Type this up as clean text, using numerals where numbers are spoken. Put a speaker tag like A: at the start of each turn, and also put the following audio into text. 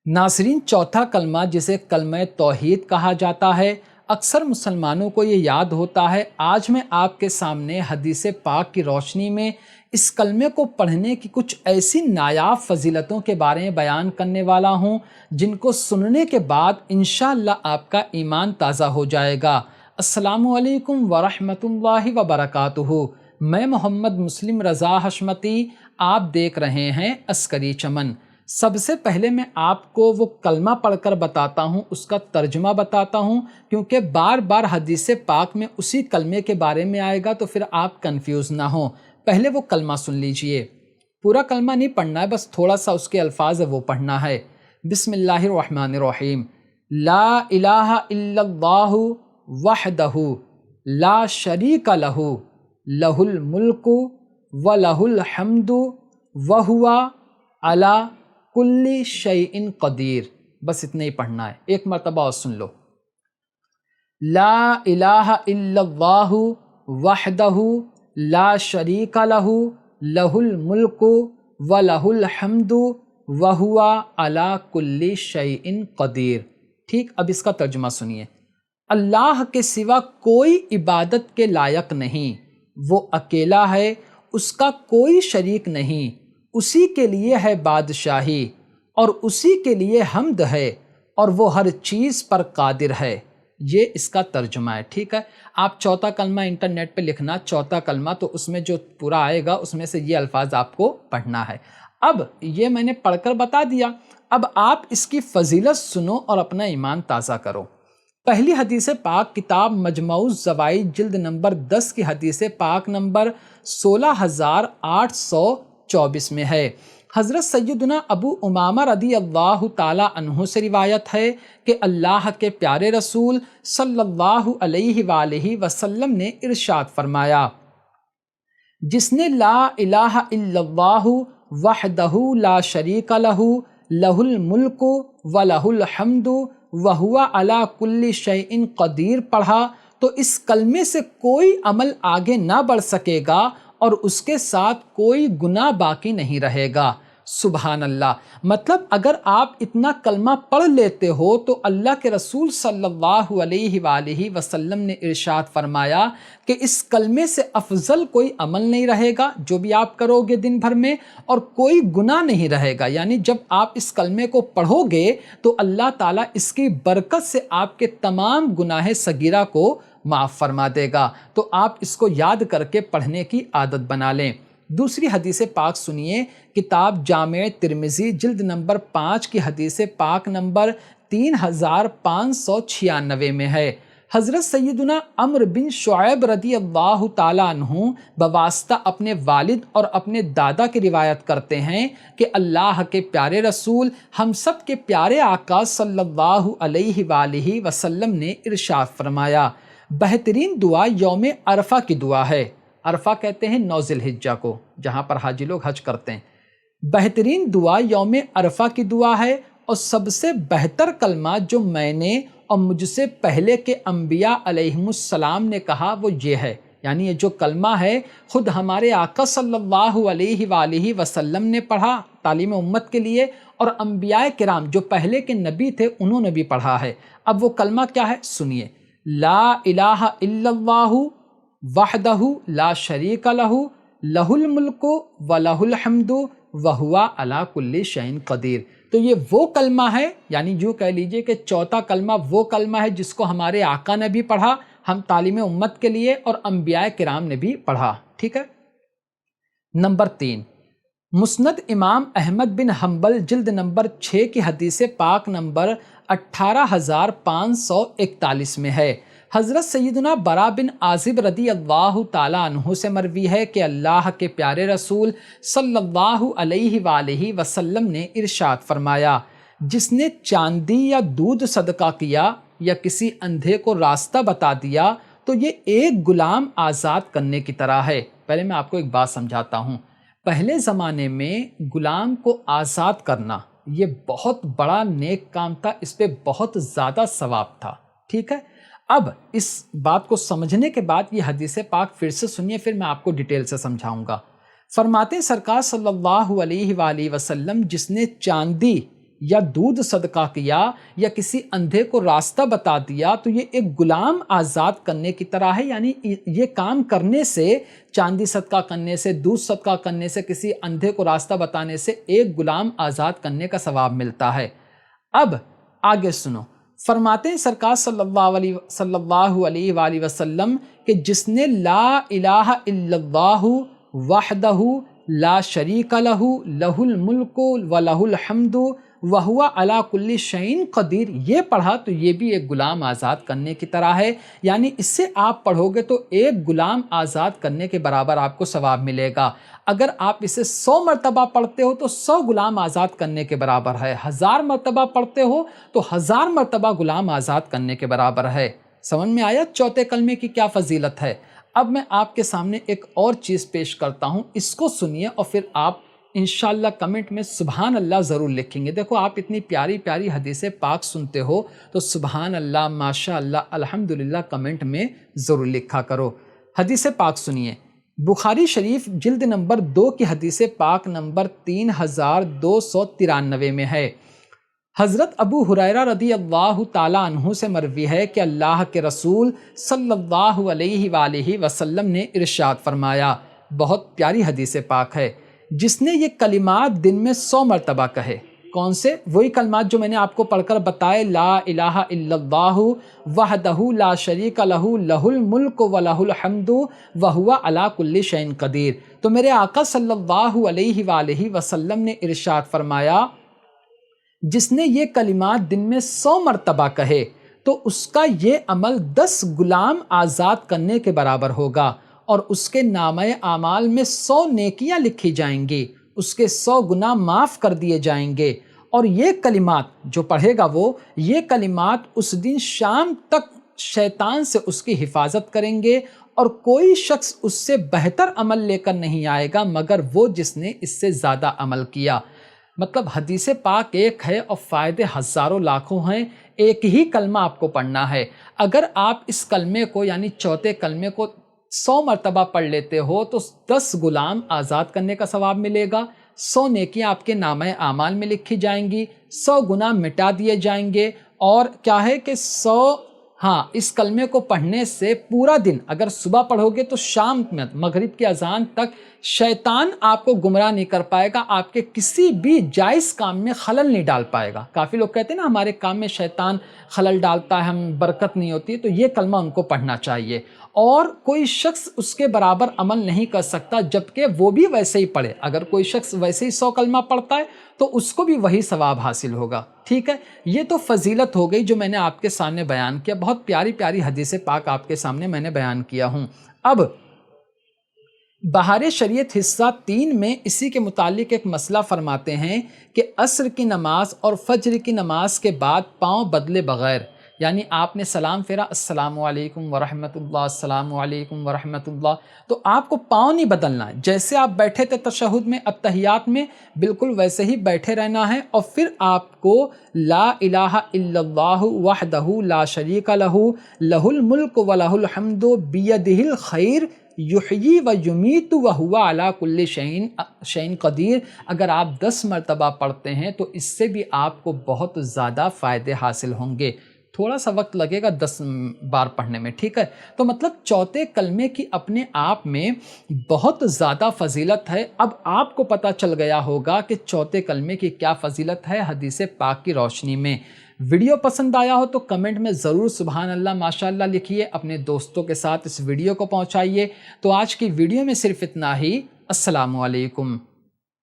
A: ناظرین، چوتھا کلمہ جسے کلمہ توحید کہا جاتا ہے، اکثر مسلمانوں کو یہ یاد ہوتا ہے۔ آج میں آپ کے سامنے حدیث پاک کی روشنی میں اس کلمے کو پڑھنے کی کچھ ایسی نایاب فضیلتوں کے بارے میں بیان کرنے والا ہوں جن کو سننے کے بعد انشاءاللہ آپ کا ایمان تازہ ہو جائے گا۔ السلام علیکم ورحمۃ اللہ وبرکاتہ۔ میں محمد مسلم رضا حشمتی، آپ دیکھ رہے ہیں عسکری چمن۔ سب سے پہلے میں آپ کو وہ کلمہ پڑھ کر بتاتا ہوں، اس کا ترجمہ بتاتا ہوں، کیونکہ بار بار حدیث پاک میں اسی کلمے کے بارے میں آئے گا تو پھر آپ کنفیوز نہ ہوں۔ پہلے وہ کلمہ سن لیجئے، پورا کلمہ نہیں پڑھنا ہے، بس تھوڑا سا اس کے الفاظ ہے وہ پڑھنا ہے۔ بسم اللہ الرحمن الرحیم۔ لا الہ الا اللہ وحدہ لا شریک لہ لہ الملک ولہ الحمد وہو علی کل شیء قدیر۔ بس اتنا ہی پڑھنا ہے، ایک مرتبہ اور سن لو۔ لا الہ الا اللہ وحدہ لا شریک لہ لہ الملک ولہ الحمد وہو علی کل شیء قدیر۔ ٹھیک، اب اس کا ترجمہ سنیے۔ اللہ کے سوا کوئی عبادت کے لائق نہیں، وہ اکیلا ہے، اس کا کوئی شریک نہیں، اسی کے لیے ہے بادشاہی اور اسی کے لیے حمد ہے اور وہ ہر چیز پر قادر ہے۔ یہ اس کا ترجمہ ہے۔ ٹھیک ہے، آپ چوتھا کلمہ انٹرنیٹ پہ لکھنا، چوتھا کلمہ، تو اس میں جو پورا آئے گا اس میں سے یہ الفاظ آپ کو پڑھنا ہے۔ اب یہ میں نے پڑھ کر بتا دیا، اب آپ اس کی فضیلت سنو اور اپنا ایمان تازہ کرو۔ پہلی حدیث پاک کتاب مجموع الزوائد جلد نمبر 10 کی حدیث پاک نمبر 16824 میں ہے۔ حضرت سیدنا ابو امامہ رضی اللہ تعالی عنہ سے روایت ہے کہ اللہ کے پیارے رسول صلی اللہ علیہ وآلہ وسلم نے ارشاد فرمایا، جس نے لا الہ الا اللہ وحدہ لا شریک لہ لہ الملک ولہ الحمد وہو علی کل شیء قدیر پڑھا تو اس کلمے سے کوئی عمل آگے نہ بڑھ سکے گا اور اس کے ساتھ کوئی گناہ باقی نہیں رہے گا۔ سبحان اللہ۔ مطلب اگر آپ اتنا کلمہ پڑھ لیتے ہو تو اللہ کے رسول صلی اللہ علیہ وآلہ وسلم نے ارشاد فرمایا کہ اس کلمے سے افضل کوئی عمل نہیں رہے گا جو بھی آپ کرو گے دن بھر میں، اور کوئی گناہ نہیں رہے گا۔ یعنی جب آپ اس کلمے کو پڑھو گے تو اللہ تعالیٰ اس کی برکت سے آپ کے تمام گناہ صغیرہ کو معاف فرما دے گا۔ تو آپ اس کو یاد کر کے پڑھنے کی عادت بنا لیں۔ دوسری حدیث پاک سنیے، کتاب جامع ترمذی جلد نمبر 5 کی حدیث پاک نمبر 3596 میں ہے۔ حضرت سیدنا عمرو بن شعیب رضی اللہ تعالیٰ عنہ بواسطہ اپنے والد اور اپنے دادا کی روایت کرتے ہیں کہ اللہ کے پیارے رسول ہم سب کے پیارے آقا صلی اللہ علیہ وآلہ وسلم نے ارشاد فرمایا، بہترین دعا یوم عرفہ کی دعا ہے۔ عرفہ کہتے ہیں 9 ذی الحجہ کو، جہاں پر حاجی لوگ حج کرتے ہیں۔ بہترین دعا یوم عرفہ کی دعا ہے، اور سب سے بہتر کلمہ جو میں نے اور مجھ سے پہلے کے انبیاء علیہم السلام نے کہا وہ یہ ہے۔ یعنی یہ جو کلمہ ہے خود ہمارے آقا صلی اللہ علیہ وآلہ وسلم نے پڑھا تعلیم امت کے لیے، اور انبیاء کرام جو پہلے کے نبی تھے انہوں نے بھی پڑھا ہے۔ اب وہ کلمہ کیا ہے سنیے، لا الہ الا اللہ وحدہ لا شریک لہ لہ الملک ولہ الحمد وہو علی کل شیء قدیر۔ تو یہ وہ کلمہ ہے، یعنی یوں کہہ لیجئے کہ چوتھا کلمہ وہ کلمہ ہے جس کو ہمارے آقا نے بھی پڑھا، ہم تعلیم امت کے لیے، اور انبیاء کرام نے بھی پڑھا۔ ٹھیک ہے۔ نمبر 3، مسند امام احمد بن حنبل جلد نمبر 6 کی حدیث پاک نمبر 18541 میں ہے۔ حضرت سیدنا برا بن عازب رضی اللہ تعالیٰ عنہ سے مروی ہے کہ اللہ کے پیارے رسول صلی اللہ علیہ وآلہ وسلم نے ارشاد فرمایا، جس نے چاندی یا دودھ صدقہ کیا یا کسی اندھے کو راستہ بتا دیا تو یہ ایک غلام آزاد کرنے کی طرح ہے۔ پہلے میں آپ کو ایک بات سمجھاتا ہوں۔ پہلے زمانے میں غلام کو آزاد کرنا یہ بہت بڑا نیک کام تھا، اس پہ بہت زیادہ ثواب تھا۔ ٹھیک ہے، اب اس بات کو سمجھنے کے بعد یہ حدیث پاک پھر سے سنیے، پھر میں آپ کو ڈیٹیل سے سمجھاؤں گا۔ فرماتے ہیں سرکار صلی اللہ علیہ وآلہ وسلم، جس نے چاندی یا دودھ صدقہ کیا یا کسی اندھے کو راستہ بتا دیا تو یہ ایک غلام آزاد کرنے کی طرح ہے. یعنی یہ کام کرنے سے، چاندی صدقہ کرنے سے، دودھ صدقہ کرنے سے، کسی اندھے کو راستہ بتانے سے ایک غلام آزاد کرنے کا ثواب ملتا ہے. اب آگے سنو، فرماتے ہیں سرکار صلی اللہ علیہ وآلہ وسلم کہ جس نے لا الہ الا اللہ وحدہ لا شریک لہ لہ الملک ولہ الحمد وہو علی کل شیء قدیر یہ پڑھا تو یہ بھی ایک غلام آزاد کرنے کی طرح ہے. یعنی اس سے آپ پڑھو گے تو ایک غلام آزاد کرنے کے برابر آپ کو ثواب ملے گا. اگر آپ اسے 100 مرتبہ پڑھتے ہو تو 100 غلام آزاد کرنے کے برابر ہے. 1000 مرتبہ پڑھتے ہو تو 1000 مرتبہ غلام آزاد کرنے کے برابر ہے. سمجھ میں آیا چوتھے کلمے کی کیا فضیلت ہے؟ اب میں آپ کے سامنے ایک اور چیز پیش کرتا ہوں، اس کو سنیے اور پھر آپ انشاءاللہ کمنٹ میں سبحان اللہ ضرور لکھیں گے. دیکھو آپ اتنی پیاری پیاری حدیث پاک سنتے ہو تو سبحان اللہ، ماشاء اللہ، الحمدللہ کمنٹ میں ضرور لکھا کرو. حدیث پاک سنیے، بخاری شریف جلد نمبر 2 کی حدیث پاک نمبر 3293 میں ہے. حضرت ابو ہریرہ رضی اللہ تعالیٰ عنہ سے مروی ہے کہ اللہ کے رسول صلی اللہ علیہ وآلہ وسلم نے ارشاد فرمایا، بہت پیاری حدیث پاک ہے، جس نے یہ کلمات دن میں 100 مرتبہ کہے. کون سے؟ وہی کلمات جو میں نے آپ کو پڑھ کر بتائے، لا الہ الا اللہ وحدہ لا شریک لہ لہ الملک ولہ الحمد وہو علی کل شیء قدیر. تو میرے آقا صلی اللہ علیہ وآلہ وسلم نے ارشاد فرمایا، جس نے یہ کلمات دن میں 100 مرتبہ کہے تو اس کا یہ عمل 10 غلام آزاد کرنے کے برابر ہوگا اور اس کے نامہ اعمال میں 100 نیکیاں لکھی جائیں گی، اس کے 100 گناہ معاف کر دیے جائیں گے. اور یہ کلمات جو پڑھے گا وہ یہ کلمات اس دن شام تک شیطان سے اس کی حفاظت کریں گے اور کوئی شخص اس سے بہتر عمل لے کر نہیں آئے گا مگر وہ جس نے اس سے زیادہ عمل کیا. مطلب حدیث پاک ایک ہے اور فائدے ہزاروں لاکھوں ہیں. ایک ہی کلمہ آپ کو پڑھنا ہے. اگر آپ اس کلمے کو یعنی چوتھے کلمے کو 100 مرتبہ پڑھ لیتے ہو تو 10 غلام آزاد کرنے کا ثواب ملے گا، 100 نیکیاں آپ کے نامہ اعمال میں لکھی جائیں گی، 100 گناہ مٹا دیے جائیں گے. اور کیا ہے کہ 100 اس کلمے کو پڑھنے سے پورا دن اگر صبح پڑھو گے تو شام میں مغرب کی اذان تک شیطان آپ کو گمراہ نہیں کر پائے گا، آپ کے کسی بھی جائز کام میں خلل نہیں ڈال پائے گا. کافی لوگ کہتے ہیں نا ہمارے کام میں شیطان خلل ڈالتا ہے، ہم برکت نہیں ہوتی، تو یہ کلمہ ان کو پڑھنا چاہیے. اور کوئی شخص اس کے برابر عمل نہیں کر سکتا جبکہ وہ بھی ویسے ہی پڑھے. اگر کوئی شخص ویسے ہی 100 کلمہ پڑھتا ہے تو اس کو بھی وہی ثواب حاصل ہوگا. ٹھیک ہے، یہ تو فضیلت ہو گئی جو میں نے آپ کے سامنے بیان کیا. بہت پیاری پیاری حدیث پاک آپ کے سامنے میں نے بیان کیا ہوں. اب بہار شریعت حصہ 3 میں اسی کے متعلق ایک مسئلہ فرماتے ہیں کہ عصر کی نماز اور فجر کی نماز کے بعد پاؤں بدلے بغیر، یعنی آپ نے سلام پھیرا السلام علیکم ورحمۃ اللہ، السلام علیکم ورحمۃ اللہ، تو آپ کو پاؤں نہیں بدلنا ہے. جیسے آپ بیٹھے تھے تشہد میں اتحیات میں بالکل ویسے ہی بیٹھے رہنا ہے. اور پھر آپ کو لا الہ الا اللہ وحدہ لا شریک لہ لہ الملک ولہ الحمد بیدہ الخیر یحیی و یمیت وہو علی کل شیء قدیر اگر آپ 10 مرتبہ پڑھتے ہیں تو اس سے بھی آپ کو بہت زیادہ فائدے حاصل ہوں گے. تھوڑا سا وقت لگے گا 10 بار پڑھنے میں. ٹھیک ہے، تو مطلب چوتھے کلمے کی اپنے آپ میں بہت زیادہ فضیلت ہے. اب آپ کو پتہ چل گیا ہوگا کہ چوتھے کلمے کی کیا فضیلت ہے حدیث پاک کی روشنی میں. ویڈیو پسند آیا ہو تو کمنٹ میں ضرور سبحان اللہ ماشاءاللہ لکھیے. اپنے دوستوں کے ساتھ اس ویڈیو کو پہنچائیے. تو آج کی ویڈیو میں صرف اتنا ہی. السلام علیکم.